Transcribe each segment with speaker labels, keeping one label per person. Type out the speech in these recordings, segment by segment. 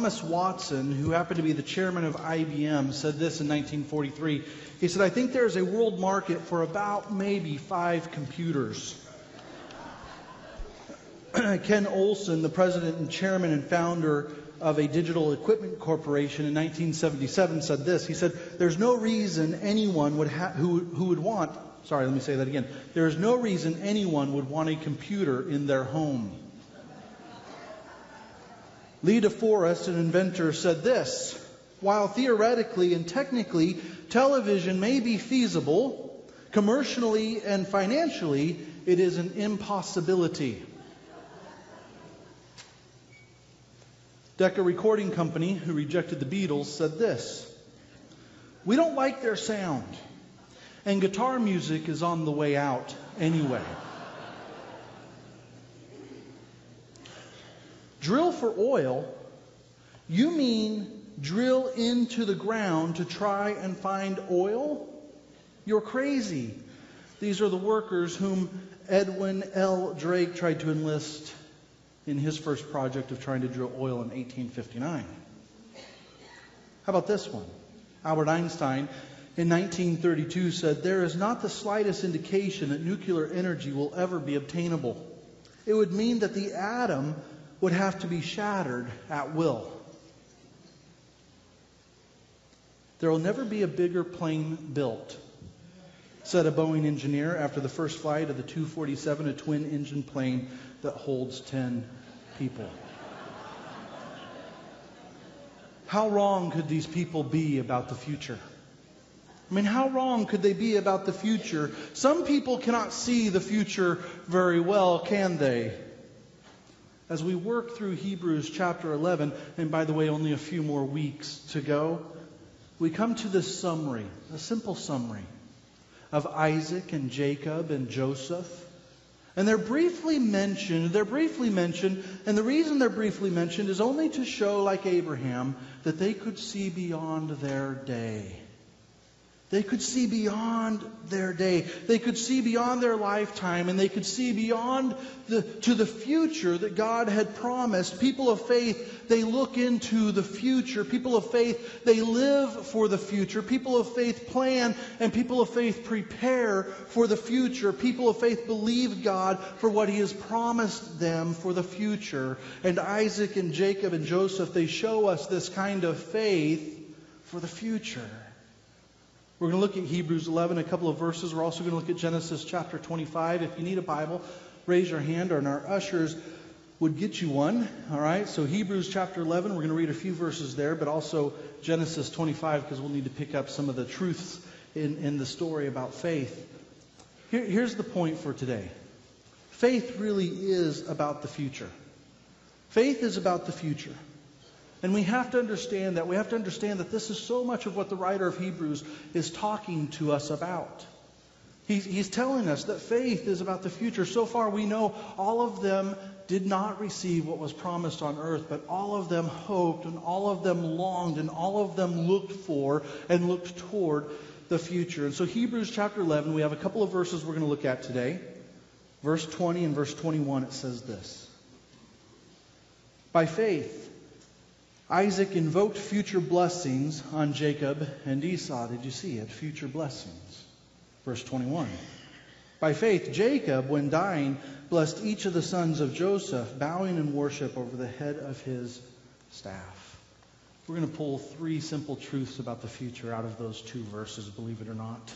Speaker 1: Thomas Watson, who happened to be the chairman of IBM, said this in 1943. He said, "I think there's a world market for about maybe 5 computers." Ken Olsen, the president and chairman and founder of a digital equipment corporation in 1977, said this. He said, "There's no reason anyone would who would want, sorry, let me say that again. There is no reason anyone would want a computer in their home." Lee DeForest, an inventor, said this: "While theoretically and technically television may be feasible, commercially and financially, it is an impossibility." Decca Recording Company, who rejected the Beatles, said this: "We don't like their sound, and guitar music is on the way out anyway." Drill for oil? You mean drill into the ground to try and find oil? You're crazy. These are the workers whom Edwin L. Drake tried to enlist in his first project of trying to drill oil in 1859. How about this one? Albert Einstein in 1932 said, "There is not the slightest indication that nuclear energy will ever be obtainable. It would mean that the atom would have to be shattered at will." "There will never be a bigger plane built," said a Boeing engineer after the first flight of the 247, a twin-engine plane that holds 10 people. How wrong could these people be about the future? I mean, how wrong could they be about the future? Some people cannot see the future very well, can they? As we work through Hebrews chapter 11, and by the way, only a few more weeks to go, we come to this summary, a simple summary of Isaac and Jacob and Joseph. And they're briefly mentioned, and the reason they're briefly mentioned is only to show, like Abraham, that they could see beyond their day. They could see beyond their day. They could see beyond their lifetime, and they could see beyond to the future that God had promised. People of faith, they look into the future. People of faith, they live for the future. People of faith plan, and people of faith prepare for the future. People of faith believe God for what He has promised them for the future. And Isaac and Jacob and Joseph, they show us this kind of faith for the future. We're going to look at Hebrews 11, a couple of verses. We're also going to look at Genesis chapter 25. If you need a Bible, raise your hand, and our ushers would get you one. All right, so Hebrews chapter 11, we're going to read a few verses there, but also Genesis 25, because we'll need to pick up some of the truths in the story about faith. Here's the point for today. Faith really is about the future. Faith is about the future. And we have to understand that. We have to understand that this is so much of what the writer of Hebrews is talking to us about. He's telling us that faith is about the future. So far we know all of them did not receive what was promised on earth, but all of them hoped, and all of them longed, and all of them looked for and looked toward the future. And so Hebrews chapter 11, we have a couple of verses we're going to look at today. Verse 20 and verse 21, it says this: "By faith, Isaac invoked future blessings on Jacob and Esau." Did you see it? Future blessings. Verse 21. "By faith, Jacob, when dying, blessed each of the sons of Joseph, bowing in worship over the head of his staff." We're going to pull 3 simple truths about the future out of those 2 verses, believe it or not.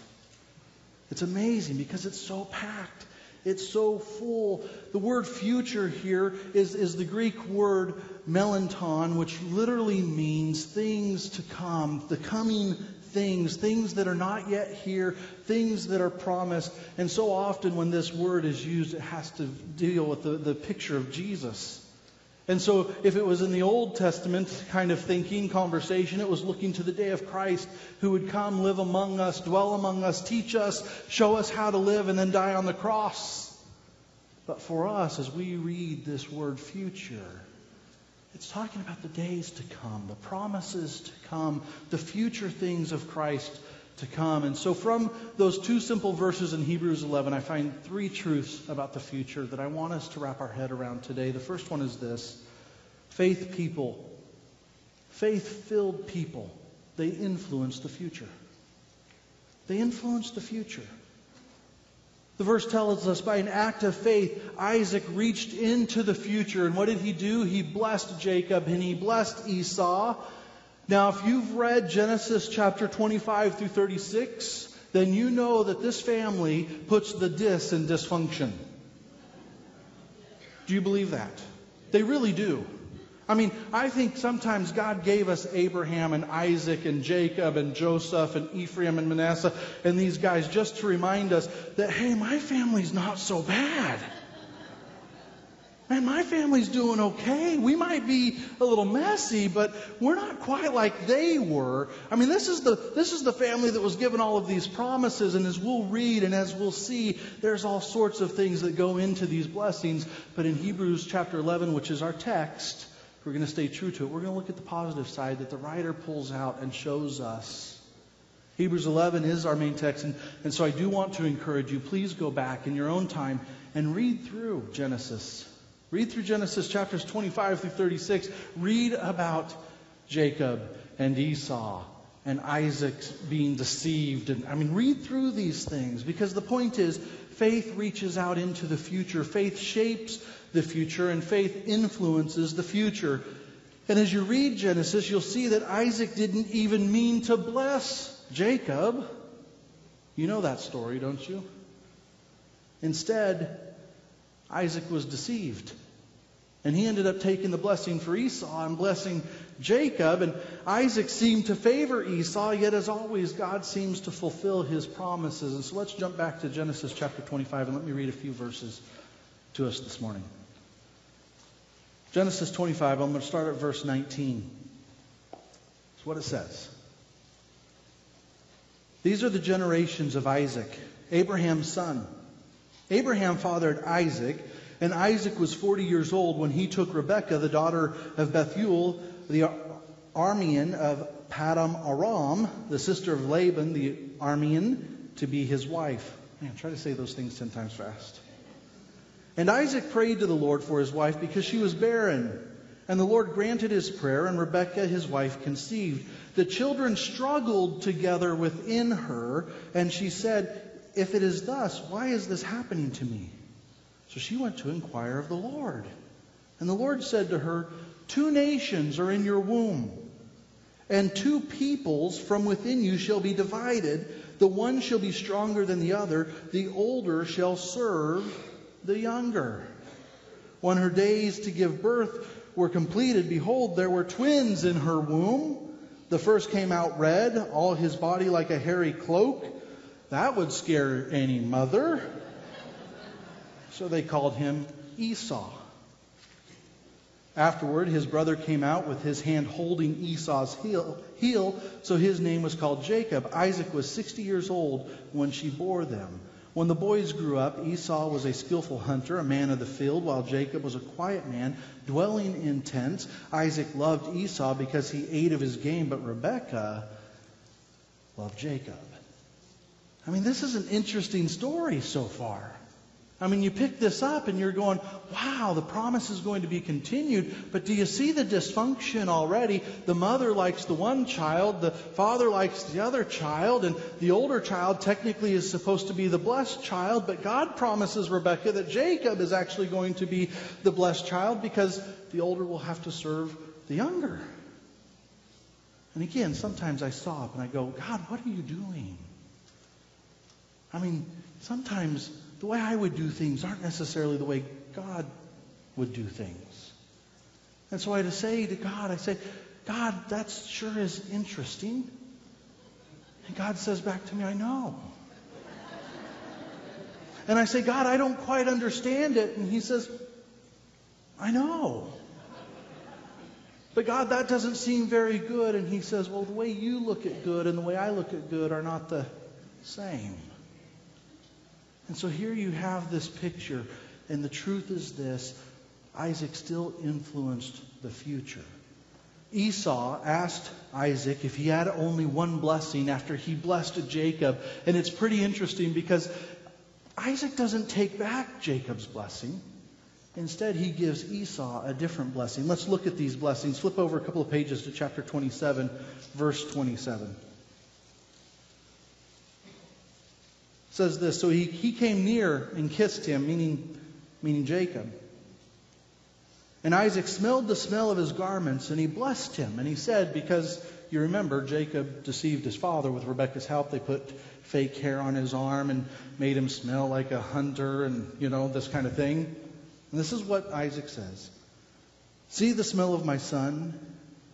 Speaker 1: It's amazing because it's so packed. It's so full. The word future here is the Greek word melanton, which literally means things to come, the coming things that are not yet here, things that are promised. And so often when this word is used, it has to deal with the picture of Jesus. And so if it was in the Old Testament kind of thinking, conversation, it was looking to the day of Christ, who would come, live among us, dwell among us, teach us, show us how to live, and then die on the cross. But for us, as we read this word future, it's talking about the days to come, the promises to come, the future things of Christ to come. And so from those 2 simple verses in Hebrews 11, I find 3 truths about the future that I want us to wrap our head around today. The first one is this: faith people Faith-filled people, they influence the future. They influence the future. The verse tells us by an act of faith, Isaac reached into the future. And what did he do? He blessed Jacob and he blessed Esau. Now, if you've read Genesis chapter 25 through 36, then you know that this family puts the dis in dysfunction. Do you believe that? They really do. I mean, I think sometimes God gave us Abraham and Isaac and Jacob and Joseph and Ephraim and Manasseh and these guys just to remind us that, hey, my family's not so bad. Man, my family's doing okay. We might be a little messy, but we're not quite like they were. I mean, this is the family that was given all of these promises, and as we'll read and as we'll see, there's all sorts of things that go into these blessings. But in Hebrews chapter 11, which is our text, if we're going to stay true to it, we're going to look at the positive side that the writer pulls out and shows us. Hebrews 11 is our main text, and so I do want to encourage you, please go back in your own time and read through Genesis. Read through Genesis chapters 25 through 36. Read about Jacob and Esau and Isaac being deceived. And read through these things, because the point is, faith reaches out into the future. Faith shapes the future, and faith influences the future. And as you read Genesis, you'll see that Isaac didn't even mean to bless Jacob. You know that story, don't you? Instead, Isaac was deceived. And he ended up taking the blessing for Esau and blessing Jacob. And Isaac seemed to favor Esau, yet as always, God seems to fulfill his promises. And so let's jump back to Genesis chapter 25 and let me read a few verses to us this morning. Genesis 25, I'm going to start at verse 19. That's what it says. These are the generations of Isaac, Abraham's son. Abraham fathered Isaac, and Isaac was 40 years old when he took Rebekah, the daughter of Bethuel, the Aramean of Paddan Aram, the sister of Laban, the Aramean, to be his wife. Man, try to say those things 10 times fast. And Isaac prayed to the Lord for his wife because she was barren. And the Lord granted his prayer, and Rebekah, his wife, conceived. The children struggled together within her, and she said, "If it is thus, why is this happening to me?" So she went to inquire of the Lord. And the Lord said to her, 2 nations are in your womb, and 2 peoples from within you shall be divided. The one shall be stronger than the other. The older shall serve the younger. When her days to give birth were completed, behold, there were twins in her womb. The first came out red, all his body like a hairy cloak. That would scare any mother. So they called him Esau. Afterward, his brother came out with his hand holding Esau's heel, so his name was called Jacob. Isaac was 60 years old when she bore them. When the boys grew up, Esau was a skillful hunter, a man of the field, while Jacob was a quiet man, dwelling in tents. Isaac loved Esau because he ate of his game, but Rebekah loved Jacob. This is an interesting story so far. You pick this up and you're going, wow, the promise is going to be continued. But do you see the dysfunction already? The mother likes the one child, the father likes the other child, and the older child technically is supposed to be the blessed child. But God promises Rebekah that Jacob is actually going to be the blessed child because the older will have to serve the younger. And again, sometimes I stop and I go, God, what are you doing? Sometimes the way I would do things aren't necessarily the way God would do things. And so I had to say to God, God, that sure is interesting. And God says back to me, I know. And I say, God, I don't quite understand it. And He says, I know. But God, that doesn't seem very good. And He says, well, the way you look at good and the way I look at good are not the same. And so here you have this picture, and the truth is this: Isaac still influenced the future. Esau asked Isaac if he had only one blessing after he blessed Jacob. And it's pretty interesting because Isaac doesn't take back Jacob's blessing. Instead, he gives Esau a different blessing. Let's look at these blessings. Flip over a couple of pages to chapter 27, verse 27. It says this, so he came near and kissed him, meaning Jacob. And Isaac smelled the smell of his garments, and he blessed him. And he said, because you remember, Jacob deceived his father with Rebekah's help. They put fake hair on his arm and made him smell like a hunter and, this kind of thing. And this is what Isaac says. See, the smell of my son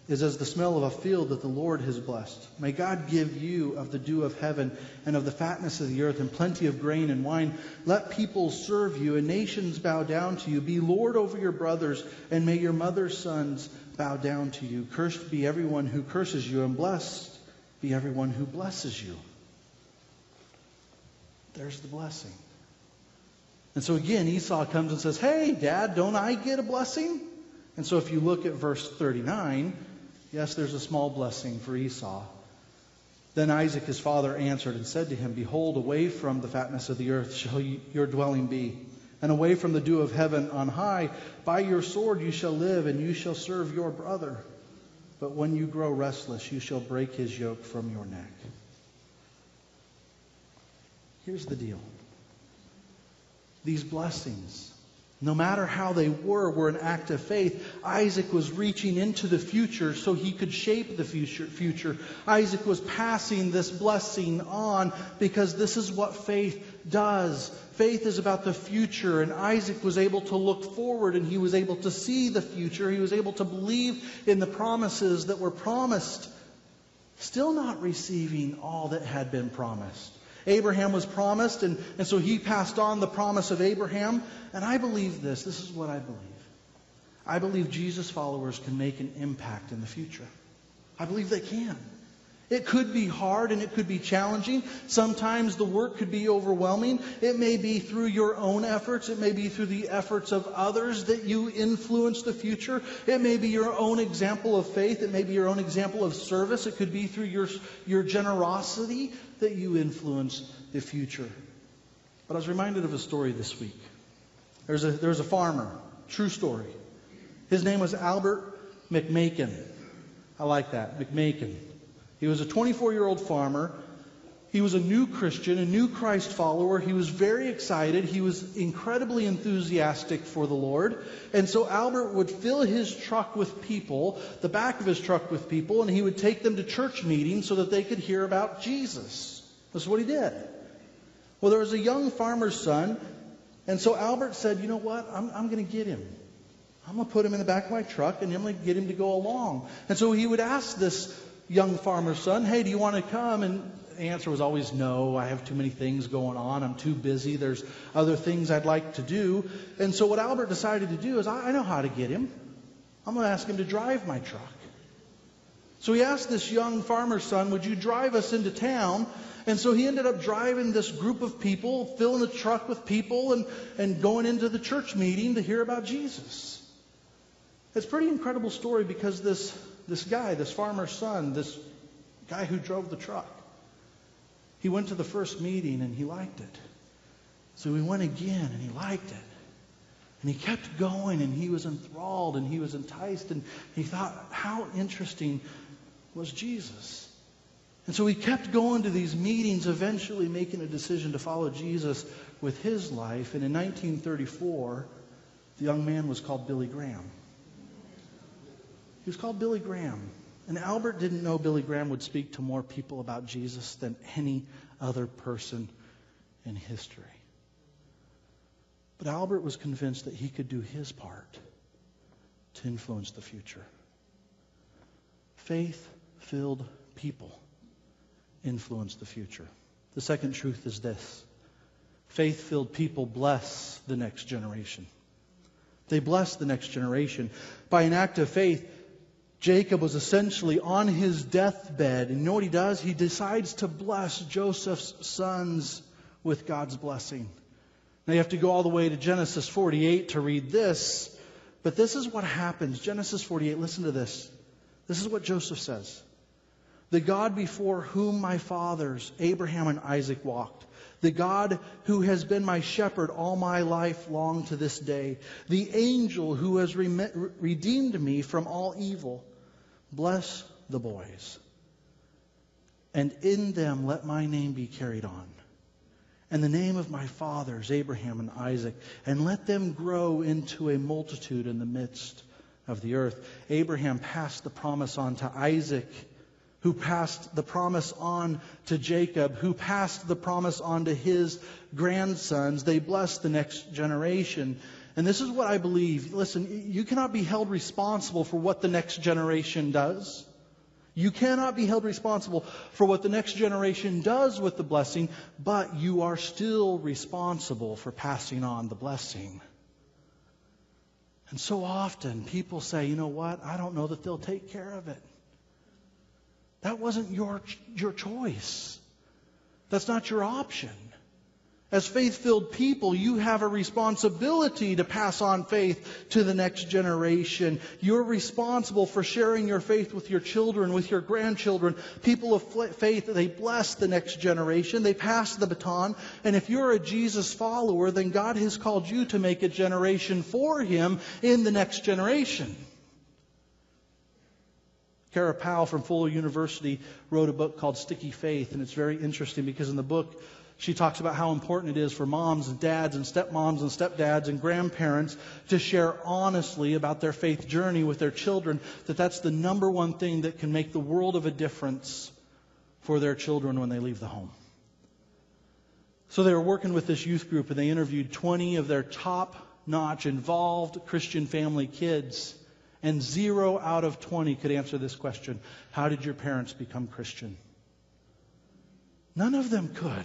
Speaker 1: is as the smell of a field that the Lord has blessed. May God give you of the dew of heaven and of the fatness of the earth and plenty of grain and wine. Let people serve you and nations bow down to you. Be Lord over your brothers, and may your mother's sons bow down to you. Cursed be everyone who curses you, and blessed be everyone who blesses you. There's the blessing. And so again, Esau comes and says, hey, Dad, don't I get a blessing? And so if you look at verse 39, yes, there's a small blessing for Esau. Then Isaac, his father, answered and said to him, behold, away from the fatness of the earth shall your dwelling be, and away from the dew of heaven on high. By your sword you shall live, and you shall serve your brother. But when you grow restless, you shall break his yoke from your neck. Here's the deal. These blessings, no matter how they were an act of faith. Isaac was reaching into the future so he could shape the future. Isaac was passing this blessing on because this is what faith does. Faith is about the future, and Isaac was able to look forward, and he was able to see the future. He was able to believe in the promises that were promised, still not receiving all that had been promised. Abraham was promised, and so he passed on the promise of Abraham. And I believe this. This is what I believe. I believe Jesus followers can make an impact in the future. I believe they can. It could be hard and it could be challenging. Sometimes the work could be overwhelming. It may be through your own efforts. It may be through the efforts of others that you influence the future. It may be your own example of faith. It may be your own example of service. It could be through your generosity that you influence the future. But I was reminded of a story this week. There was a farmer, true story. His name was Albert McMakin. I like that, McMakin. He was a 24-year-old farmer. He was a new Christian, a new Christ follower. He was very excited. He was incredibly enthusiastic for the Lord. And so Albert would fill his truck with people, the back of his truck with people, and he would take them to church meetings so that they could hear about Jesus. That's what he did. Well, there was a young farmer's son, and so Albert said, you know what, I'm going to get him. I'm going to put him in the back of my truck, and I'm going to get him to go along. And so he would ask this young farmer's son, hey, do you want to come? And the answer was always no. I have too many things going on. I'm too busy. There's other things I'd like to do. And so what Albert decided to do is, I know how to get him. I'm going to ask him to drive my truck. So he asked this young farmer's son, would you drive us into town? And so he ended up driving this group of people, filling the truck with people, and going into the church meeting to hear about Jesus. It's a pretty incredible story because this guy, this farmer's son, this guy who drove the truck, he went to the first meeting and he liked it. So he went again and he liked it. And he kept going and he was enthralled and he was enticed and he thought, how interesting was Jesus? And so he kept going to these meetings, eventually making a decision to follow Jesus with his life. And in 1934, the young man was called Billy Graham. He was called Billy Graham. And Albert didn't know Billy Graham would speak to more people about Jesus than any other person in history. But Albert was convinced that he could do his part to influence the future. Faith-filled people influence the future. The second truth is this. Faith-filled people bless the next generation. They bless the next generation. By an act of faith, Jacob was essentially on his deathbed. And you know what he does? He decides to bless Joseph's sons with God's blessing. Now you have to go all the way to Genesis 48 to read this. But this is what happens. Genesis 48, listen to this. This is what Joseph says. The God before whom my fathers, Abraham and Isaac, walked, The God who has been my shepherd all my life long to this day. The angel who has redeemed me from all evil. Bless the boys. And in them let my name be carried on. And the name of my fathers, Abraham and Isaac. And let them grow into a multitude in the midst of the earth. Abraham passed the promise on to Isaac, who passed the promise on to Jacob, who passed the promise on to his grandsons. They blessed the next generation. And this is what I believe. Listen, you cannot be held responsible for what the next generation does. You cannot be held responsible for what the next generation does with the blessing, but you are still responsible for passing on the blessing. And so often people say, you know what, I don't know that they'll take care of it. That wasn't your choice. That's not your option. As faith-filled people, you have a responsibility to pass on faith to the next generation. You're responsible for sharing your faith with your children, with your grandchildren. People of faith, they bless the next generation. They pass the baton. And if you're a Jesus follower, then God has called you to make a generation for Him in the next generation. Kara Powell from Fuller University wrote a book called Sticky Faith, and it's very interesting because in the book she talks about how important it is for moms and dads and stepmoms and stepdads and grandparents to share honestly about their faith journey with their children, that's the number one thing that can make the world of a difference for their children when they leave the home. So they were working with this youth group and they interviewed 20 of their top-notch involved Christian family kids. And 0 out of 20 could answer this question: how did your parents become Christian? None of them could.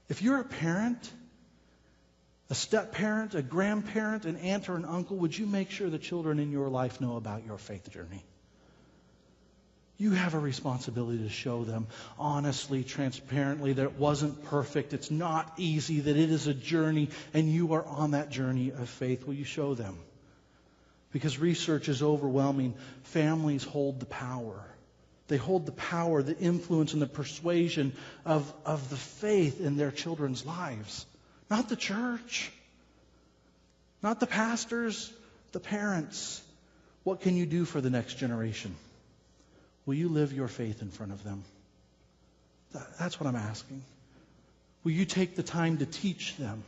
Speaker 1: If you're a parent, a step-parent, a grandparent, an aunt or an uncle, would you make sure the children in your life know about your faith journey? You have a responsibility to show them honestly, transparently, that it wasn't perfect, it's not easy, that it is a journey, and you are on that journey of faith. Will you show them? Because research is overwhelming. Families hold the power. They hold the power, the influence, and the persuasion of the faith in their children's lives. Not the church. Not the pastors. The parents. What can you do for the next generation? Will you live your faith in front of them? That's what I'm asking. Will you take the time to teach them?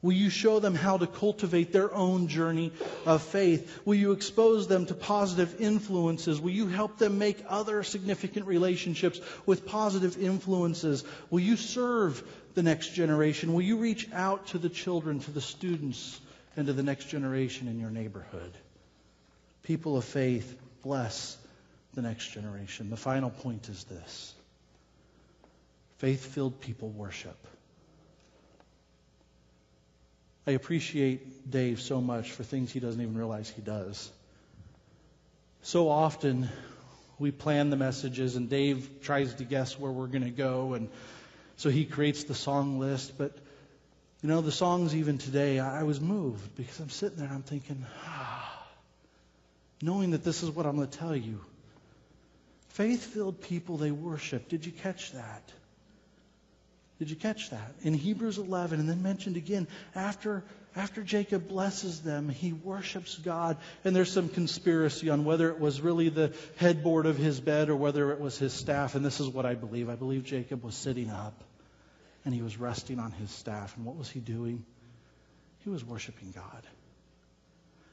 Speaker 1: Will you show them how to cultivate their own journey of faith? Will you expose them to positive influences? Will you help them make other significant relationships with positive influences? Will you serve the next generation? Will you reach out to the children, to the students, and to the next generation in your neighborhood? People of faith, bless the next generation. The final point is this: faith-filled people worship. I appreciate Dave so much for things he doesn't even realize he does. So often we plan the messages and Dave tries to guess where we're going to go, and so he creates the song list. But you know, the songs even today, I was moved because I'm sitting there and I'm thinking, knowing that this is what I'm going to tell you. Faith-filled people, they worship. Did you catch that? Did you catch that? In Hebrews 11, and then mentioned again, after Jacob blesses them, he worships God. And there's some conspiracy on whether it was really the headboard of his bed or whether it was his staff. And this is what I believe. I believe Jacob was sitting up and he was resting on his staff. And what was he doing? He was worshiping God.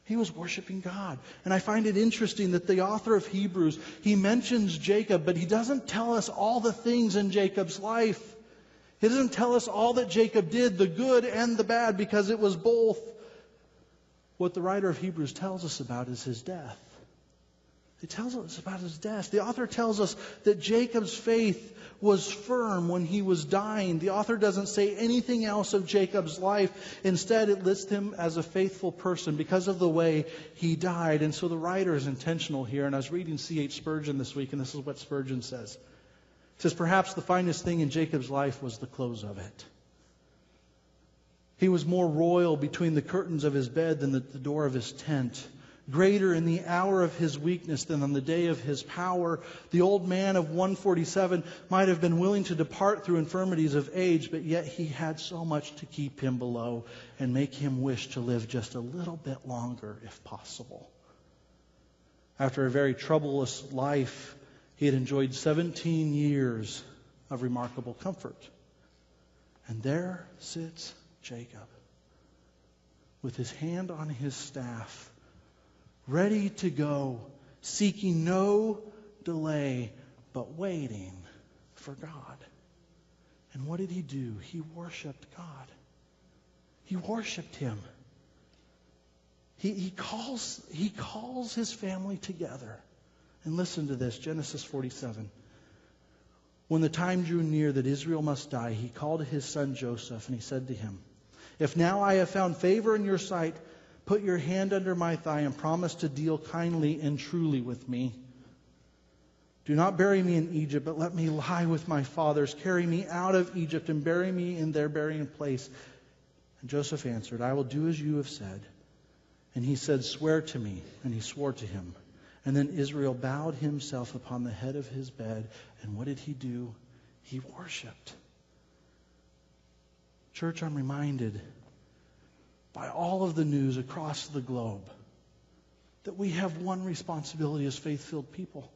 Speaker 1: He was worshiping God. And I find it interesting that the author of Hebrews, he mentions Jacob, but he doesn't tell us all the things in Jacob's life. He doesn't tell us all that Jacob did, the good and the bad, because it was both. What the writer of Hebrews tells us about is his death. He tells us about his death. The author tells us that Jacob's faith was firm when he was dying. The author doesn't say anything else of Jacob's life. Instead, it lists him as a faithful person because of the way he died. And so the writer is intentional here. And I was reading C.H. Spurgeon this week, and this is what Spurgeon says. He says, perhaps the finest thing in Jacob's life was the close of it. He was more royal between the curtains of his bed than the door of his tent. greater in the hour of his weakness than on the day of his power. The old man of 147 might have been willing to depart through infirmities of age, but yet he had so much to keep him below and make him wish to live just a little bit longer if possible. After a very troublous life, he had enjoyed 17 years of remarkable comfort. And there sits Jacob with his hand on his staff, ready to go, seeking no delay, but waiting for God. And what did he do? He worshiped God. He worshiped him. He calls his family together. And listen to this, Genesis 47. When the time drew near that Israel must die, he called his son Joseph, and he said to him, "If now I have found favor in your sight, put your hand under my thigh and promise to deal kindly and truly with me. Do not bury me in Egypt, but let me lie with my fathers. Carry me out of Egypt and bury me in their burying place." And Joseph answered, "I will do as you have said." And he said, "Swear to me." And he swore to him. And then Israel bowed himself upon the head of his bed. And what did he do? He worshiped. Church, I'm reminded by all of the news across the globe that we have one responsibility as faith-filled people.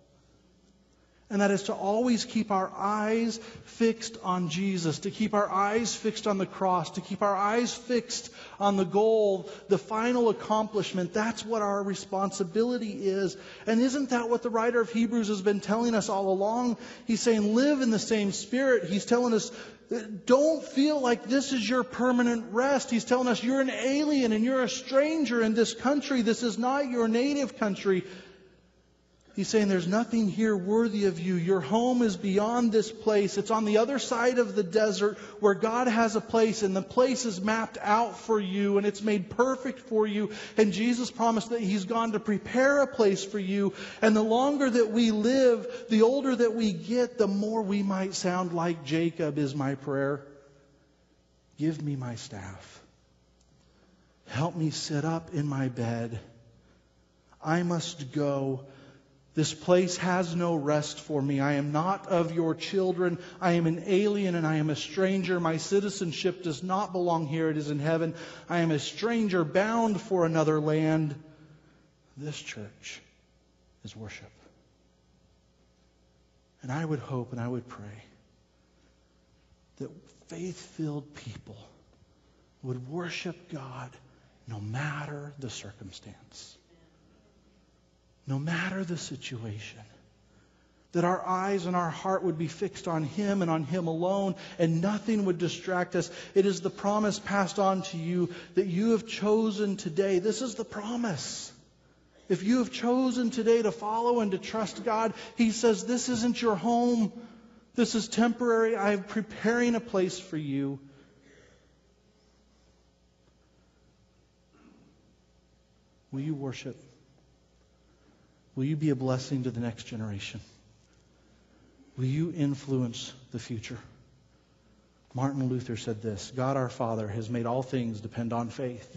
Speaker 1: And that is to always keep our eyes fixed on Jesus, to keep our eyes fixed on the cross, to keep our eyes fixed on the goal, the final accomplishment. That's what our responsibility is. And isn't that what the writer of Hebrews has been telling us all along? He's saying, live in the same spirit. He's telling us, don't feel like this is your permanent rest. He's telling us you're an alien and you're a stranger in this country. This is not your native country. He's saying there's nothing here worthy of you. Your home is beyond this place. It's on the other side of the desert where God has a place, and the place is mapped out for you and it's made perfect for you. And Jesus promised that He's gone to prepare a place for you. And the longer that we live, the older that we get, the more we might sound like Jacob, is my prayer. Give me my staff. Help me sit up in my bed. I must go. This place has no rest for me. I am not of your children. I am an alien and I am a stranger. My citizenship does not belong here. It is in heaven. I am a stranger bound for another land. This church is worship. And I would hope and I would pray that faith-filled people would worship God no matter the circumstance. No matter the situation, that our eyes and our heart would be fixed on Him and on Him alone, and nothing would distract us. It is the promise passed on to you that you have chosen today. This is the promise. If you have chosen today to follow and to trust God, He says, this isn't your home. This is temporary. I am preparing a place for you. Will you worship? Will you be a blessing to the next generation? Will you influence the future? Martin Luther said this, God our Father has made all things depend on faith,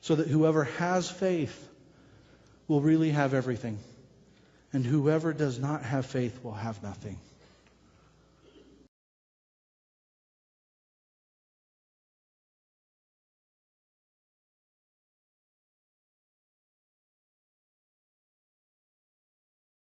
Speaker 1: so that whoever has faith will really have everything, and whoever does not have faith will have nothing.